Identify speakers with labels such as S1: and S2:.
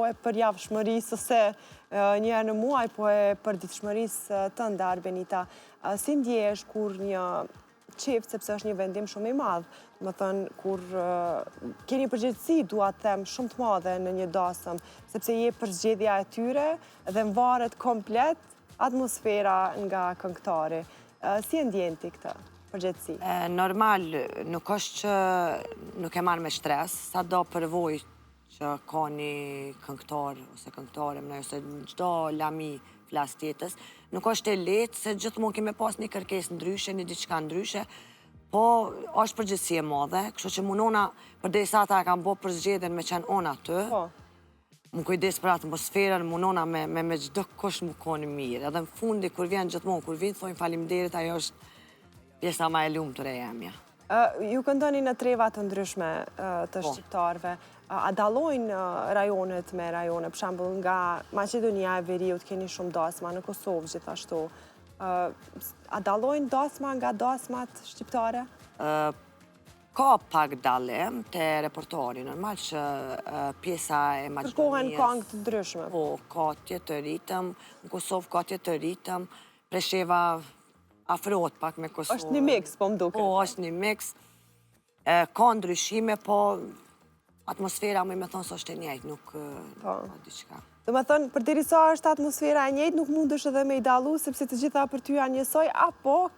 S1: e për javshmërisë ose një herë në muaj, po e për ditëshmërisë tënde, Arbenita. Si ndjehesh kur një qift, sepse është një vendim shumë i madh, më thënë, kur keni përgjegjësi, dua të them, shumë të madhe në një dasëm, sepse je përzgjedhja e tyre dhe varet komplet atmosfera nga këngëtari. Si e ndjen ti këtë përgjegjësi?
S2: Normal, nuk është që nuk e marrë me shtres, sa do përvoj që ka një këngëtar ose këngëtare më ose në çdo lami flas tjetës, nuk është e lehtë se gjithmonë kemi pas një kërkesë ndryshe, një diçka ndryshe, po është përgjegjësi e madhe, kështu që munona përderisa ata e kanë bërë përzgjedhjen me qenë on aty.
S1: Po.
S2: Më kujdes për atmosferën, munona me çdo kush më koni mirë. Edhe në fundi kur vjen gjithmonë, kur vin thonë faleminderit, ajo është pjesa më e lumtur e jemja.
S1: Ju këndoni në treva të ndryshme të shqiptarëve. A dallojnë rajonet me rajone? Për shembull, nga Maqedonia e Veriut keni shumë dasma, në Kosovë gjithashtu. A dallojnë dasma nga dasmat shqiptare?
S2: Ka pak dallim te repertori, normal që pjesa e Maqedonisë.
S1: Kërkohen këngë të ndryshme.
S2: Po, ka tjetër ritëm, në Kosovë ka tjetër ritëm, Presheva afrohet pak me Kosovë.
S1: Është një mix, po më duket.
S2: Po, është një mix. Ka ndryshime, po atmosfera më me thonë së është e njëjtë, nuk ka diçka.
S1: Do me thënë, përderisa është atmosfera e njëjtë, nuk mundesh edhe me i dallu, sepse të gjitha për ty janë njësoj, apo